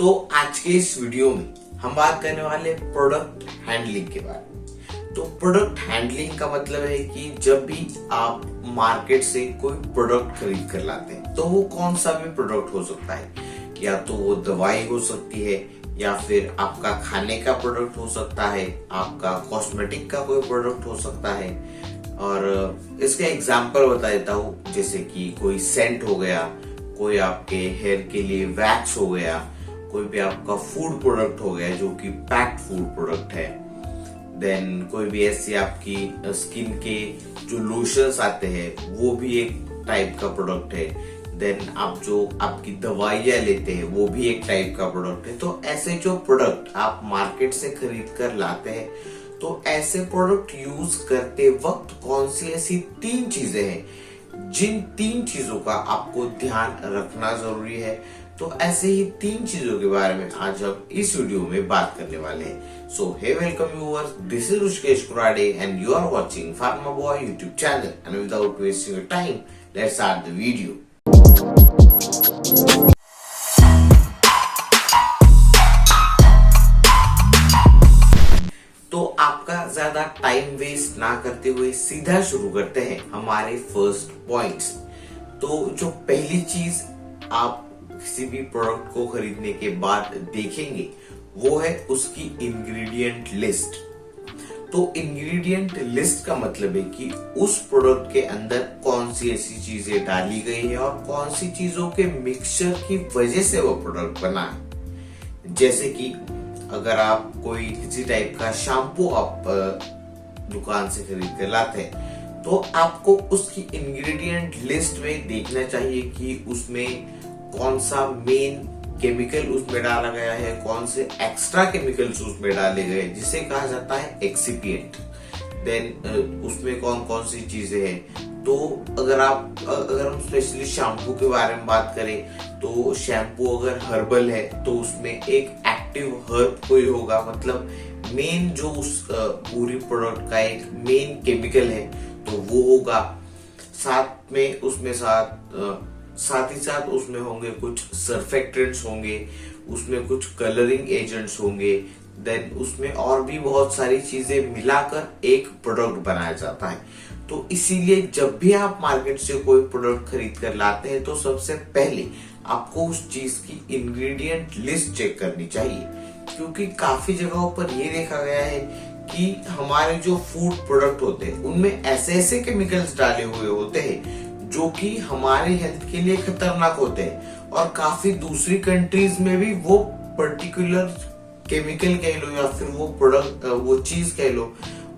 तो आज के इस वीडियो में हम बात करने वाले प्रोडक्ट हैंडलिंग के बारे में। तो प्रोडक्ट हैंडलिंग का मतलब है कि जब भी आप मार्केट से कोई प्रोडक्ट खरीद कर लाते हैं तो वो कौन सा भी प्रोडक्ट हो सकता है, या तो वो दवाई हो सकती है, या फिर आपका खाने का प्रोडक्ट हो सकता है, आपका कॉस्मेटिक का कोई प्रोडक्ट हो सकता है। और इसका एग्जांपल बता देता हूँ, जैसे कि कोई सेंट हो गया, कोई आपके हेयर के लिए वैक्स हो गया, कोई भी आपका फूड प्रोडक्ट हो गया जो कि पैक्ड फूड प्रोडक्ट है, देन कोई भी ऐसी आपकी स्किन के जो लोशंस आते हैं वो भी एक टाइप का प्रोडक्ट है, देन आप जो आपकी दवाइयाँ लेते हैं वो भी एक टाइप का प्रोडक्ट है। तो ऐसे जो प्रोडक्ट आप मार्केट से खरीद कर लाते हैं, तो ऐसे प्रोडक्ट यूज करते वक्त कौन सी ऐसी 3 चीजें हैं जिन 3 चीजों का आपको ध्यान रखना जरूरी है। तो ऐसे ही 3 चीजों के बारे में आज हम इस वीडियो में बात करने वाले हैं। So hey welcome viewers, this is Rishikesh Kurade and you are watching Pharma Boy YouTube channel. And without wasting your time, let's start the video. तो आपका ज्यादा टाइम वेस्ट ना करते हुए सीधा शुरू करते हैं हमारे फर्स्ट पॉइंट्स। तो जो पहली चीज आप किसी भी प्रोडक्ट को खरीदने के बाद देखेंगे वो है उसकी इंग्रेडिएंट लिस्ट। तो इंग्रेडिएंट लिस्ट का मतलब है कि उस प्रोडक्ट के अंदर कौन सी ऐसी चीजें डाली गई है और कौन सी चीजों के मिक्सचर की वजह से वो प्रोडक्ट बना है। जैसे कि अगर आप कोई किसी टाइप का शैम्पू आप दुकान से खरीद कर लाते हैं तो आपको उसकी इंग्रेडिएंट लिस्ट में देखना चाहिए कि उसमें कौन सा मेन केमिकल उसमें डाला गया है, कौन से एक्स्ट्रा केमिकल्स उसमें डाले गए जिसे कहा जाता है एक्सिपिएंट, देन उसमें कौन कौन सी चीजें हैं। तो अगर हम स्पेशली शैम्पू के बारे में बात करें तो शैम्पू अगर हर्बल है तो उसमें एक एक्टिव हर्ब कोई होगा, मतलब मेन जो उस पूरी प्रोडक्ट का एक मेन केमिकल है तो वो होगा। साथ ही साथ उसमें होंगे कुछ सर्फेक्टेंट्स होंगे, उसमें कुछ कलरिंग एजेंट्स होंगे, देन उसमें और भी बहुत सारी चीजें मिलाकर एक प्रोडक्ट बनाया जाता है। तो इसीलिए जब भी आप मार्केट से कोई प्रोडक्ट खरीद कर लाते हैं तो सबसे पहले आपको उस चीज की इंग्रेडिएंट लिस्ट चेक करनी चाहिए, क्योंकि काफी जगहों पर ये देखा गया है कि हमारे जो फूड प्रोडक्ट होते हैं उनमें ऐसे ऐसे केमिकल्स डाले हुए होते हैं जो कि हमारे हेल्थ के लिए खतरनाक होते हैं, और काफी दूसरी कंट्रीज में भी वो पर्टिकुलर केमिकल कह लो या फिर वो प्रोडक्ट वो चीज कह लो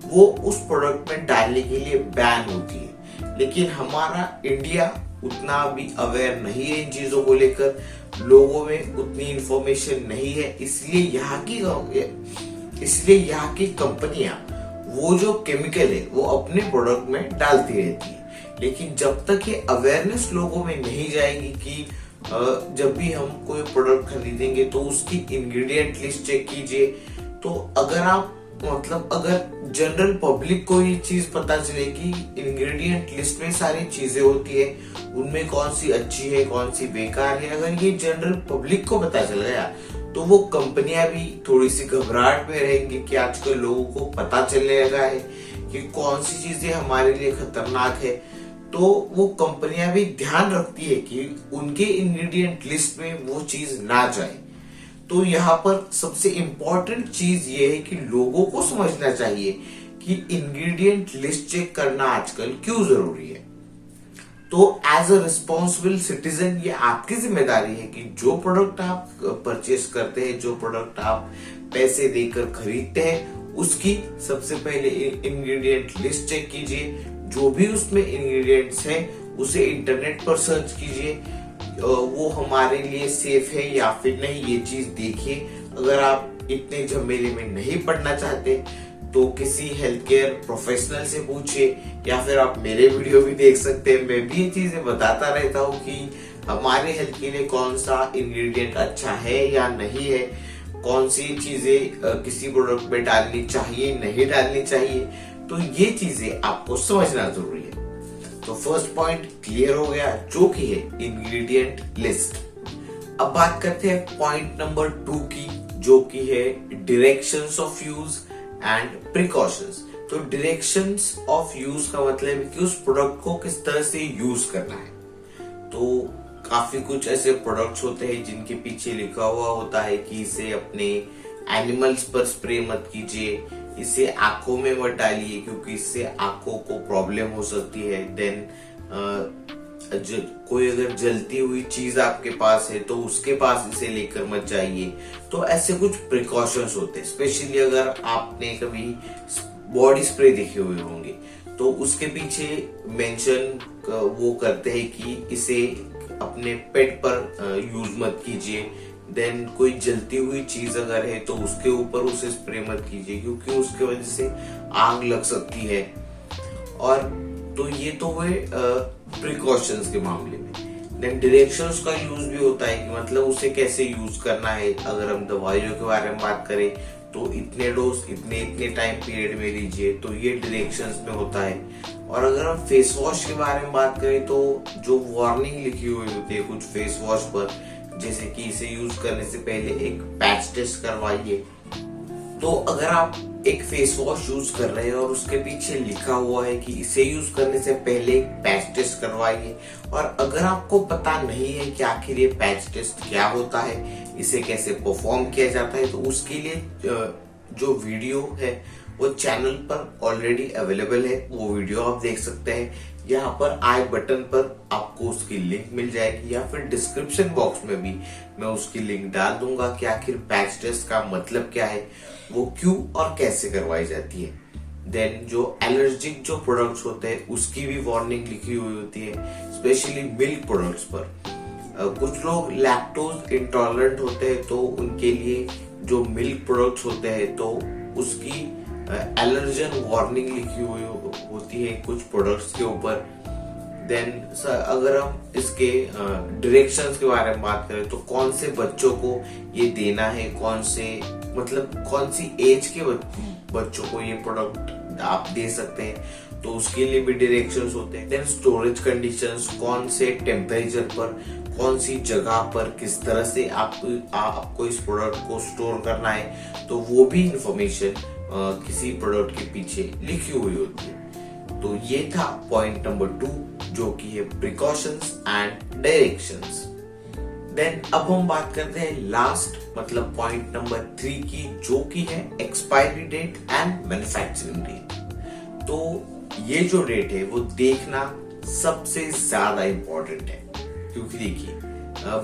वो उस प्रोडक्ट में डालने के लिए बैन होती है। लेकिन हमारा इंडिया उतना भी अवेयर नहीं है इन चीजों को लेकर, लोगों में उतनी इंफॉर्मेशन नहीं है, इसलिए यहाँ की कंपनियां वो जो केमिकल है वो अपने प्रोडक्ट में डालती रहती है। लेकिन जब तक ये अवेयरनेस लोगों में नहीं जाएगी कि जब भी हम कोई प्रोडक्ट खरीदेंगे तो उसकी इंग्रेडिएंट लिस्ट चेक कीजिए। तो अगर जनरल पब्लिक को ये चीज पता चले कि इंग्रेडिएंट लिस्ट में सारी चीजें होती है, उनमें कौन सी अच्छी है कौन सी बेकार है, अगर ये जनरल पब्लिक को पता चल गया तो वो कंपनियां भी थोड़ी सी घबराहट में रहेंगी कि आजकल लोगों को पता चलने लगा है कि कौन सी चीजें हमारे लिए खतरनाक है। तो वो कंपनियां भी ध्यान रखती है कि उनके इंग्रेडिएंट लिस्ट में वो चीज ना जाए। तो यहाँ पर सबसे इम्पोर्टेंट चीज ये है कि लोगों को समझना चाहिए कि इंग्रेडिएंट लिस्ट चेक करना आजकल क्यों जरूरी है। तो एज अ रिस्पॉन्सिबल सिटीजन ये आपकी जिम्मेदारी है कि जो प्रोडक्ट आप परचेस करते हैं, जो प्रोडक्ट आप पैसे देकर खरीदते हैं, उसकी सबसे पहले इंग्रेडिएंट लिस्ट चेक कीजिए। जो भी उसमें इंग्रेडिएंट्स हैं उसे इंटरनेट पर सर्च कीजिए, वो हमारे लिए सेफ है या फिर नहीं ये चीज देखिए। अगर आप इतने झमेले में नहीं पड़ना चाहते तो किसी हेल्थ केयर प्रोफेशनल से पूछिए, या फिर आप मेरे वीडियो भी देख सकते हैं। मैं भी ये चीजें बताता रहता हूँ कि हमारे हेल्थ के लिए कौन सा इंग्रेडिएंट अच्छा है या नहीं है, कौन सी चीजें किसी प्रोडक्ट में डालनी चाहिए नहीं डालनी चाहिए। तो ये चीजें आपको समझना जरूरी है। तो फर्स्ट पॉइंट क्लियर हो गया, जो कि है इंग्रेडिएंट लिस्ट। अब बात करते हैं पॉइंट नंबर 2 की, जो की है directions of use and precautions. तो डायरेक्शंस ऑफ यूज का मतलब है कि उस प्रोडक्ट को किस तरह से यूज करना है। तो काफी कुछ ऐसे प्रोडक्ट्स होते हैं जिनके पीछे लिखा हुआ होता है कि इसे अपने एनिमल्स पर स्प्रे मत कीजिए, इसे आंखों में मत डालिए क्योंकि इससे आंखों को प्रॉब्लम हो सकती है। देन कोई अगर जलती हुई चीज आपके पास है तो उसके पास इसे लेकर मत जाइए। तो ऐसे कुछ प्रिकॉशंस होते हैं। स्पेशली अगर आपने कभी बॉडी स्प्रे देखे हुए होंगे तो उसके पीछे मेंशन वो करते हैं कि इसे अपने पेट पर यूज मत कीजिए। देन कोई जलती हुई चीज अगर है तो उसके ऊपर उसे स्प्रे मत कीजिए क्योंकि उसके वजह से आग लग सकती है। और तो ये तो हुए प्रिकॉशंस के मामले में। देन डायरेक्शंस का यूज भी होता है कि मतलब उसे कैसे यूज करना है। अगर हम दवाइयों के बारे में बात करें तो इतने डोज इतने इतने टाइम पीरियड में लीजिए, तो ये डायरेक्शंस में होता है। और अगर हम फेस वॉश के बारे में बात करें तो जो वार्निंग लिखी हुई होती है कुछ फेस वॉश पर, जैसे कि इसे यूज करने से पहले एक पैच टेस्ट करवाइए। तो अगर आप एक फेस वॉश यूज कर रहे हैं और उसके पीछे लिखा हुआ है कि इसे यूज करने से पहले एक पैच टेस्ट करवाइए, और अगर आपको पता नहीं है कि आखिर ये पैच टेस्ट क्या होता है, इसे कैसे परफॉर्म किया जाता है, तो उसके लिए जो वीडियो है वो चैनल पर ऑलरेडी अवेलेबल है। वो वीडियो आप देख सकते हैं। यहाँ पर आई बटन पर आपको उसकी लिंक मिल जाएगी, या फिर डिस्क्रिप्शन बॉक्स में भी मैं उसकी लिंक डाल दूंगा कि आखिर पैच टेस्ट का मतलब क्या है, वो क्यों और कैसे करवाई जाती है। देन जो एलर्जिक जो प्रोडक्ट्स होते हैं उसकी भी वार्निंग लिखी हुई होती है, स्पेशली मिल्क प्रोडक्ट्स पर। कुछ लोग लैक्टोज इंटॉलरेंट होते हैं तो उनके लिए जो मिल्क प्रोडक्ट्स होते हैं तो उसकी एलर्जन वार्निंग लिखी हुई होती है कुछ प्रोडक्ट्स के ऊपर। देन अगर हम इसके डायरेक्शंस के बारे में बात करें तो कौन से बच्चों को ये देना है, कौन सी एज के बच्चों को ये प्रोडक्ट आप दे सकते हैं, तो उसके लिए भी डायरेक्शंस होते हैं। देन स्टोरेज कंडीशंस, कौन से टेम्परेचर पर, कौन सी जगह पर, किस तरह से आपको इस प्रोडक्ट को स्टोर करना है, तो वो भी इंफॉर्मेशन किसी प्रोडक्ट के पीछे लिखी हुई होती है। तो ये था पॉइंट नंबर 2, जो कि है प्रिकॉशंस एंड डायरेक्शंस। देन अब हम बात करते हैं लास्ट मतलब पॉइंट नंबर 3 की, जो कि है expiry date and manufacturing date. तो ये जो डेट है वो देखना सबसे ज्यादा इंपॉर्टेंट है, क्योंकि देखिए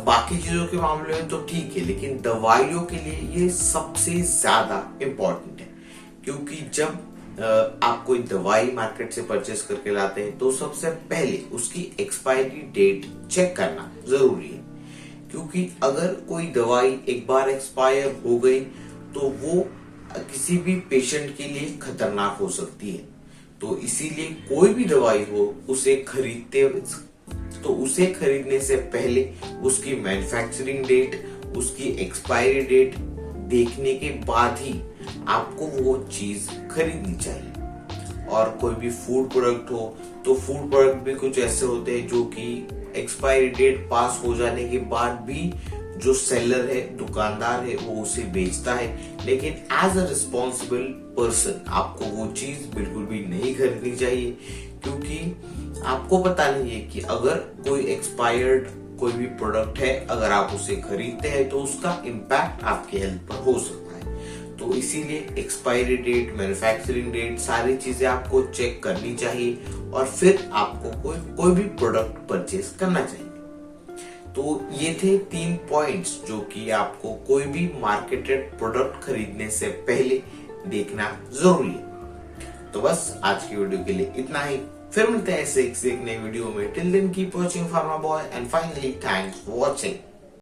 बाकी चीजों के मामले में तो ठीक है, लेकिन दवाइयों के लिए ये सबसे ज्यादा इंपॉर्टेंट है। क्योंकि जब आप कोई दवाई मार्केट से परचेस करके लाते हैं तो सबसे पहले उसकी एक्सपायरी डेट चेक करना जरूरी है। क्योंकि अगर कोई दवाई एक बार एक्सपायर हो गई तो वो किसी भी पेशेंट के लिए खतरनाक हो सकती है। तो इसीलिए कोई भी दवाई हो उसे खरीदने से पहले उसकी मैन्युफैक्चरिंग डेट, उसकी एक्सपायरी डेट देखने के बाद ही आपको वो चीज खरीदनी चाहिए। और कोई भी फूड प्रोडक्ट हो तो फूड प्रोडक्ट भी कुछ ऐसे होते हैं जो कि एक्सपायरी डेट पास हो जाने के बाद भी जो सेलर है, दुकानदार है, वो उसे बेचता है। लेकिन एज अ रिस्पॉन्सिबल पर्सन आपको वो चीज बिल्कुल भी नहीं खरीदनी चाहिए, क्योंकि आपको पता नहीं है कि अगर कोई एक्सपायर्ड कोई भी प्रोडक्ट है, अगर आप उसे खरीदते हैं तो उसका इम्पैक्ट आपके हेल्थ पर हो सकता है। तो इसीलिए एक्सपायरी डेट, मैन्युफैक्चरिंग डेट, सारी चीजें आपको चेक करनी चाहिए और फिर आपको कोई भी प्रोडक्ट परचेस करना चाहिए। तो ये थे 3 पॉइंट्स जो कि आपको कोई भी मार्केटेड प्रोडक्ट खरीदने से पहले देखना जरूरी है। तो बस आज की वीडियो के लिए इतना ही। फिर मिलते हैं ऐसे एक नए वीडियो में। Till then keep watching pharma boy and finally thanks for watching.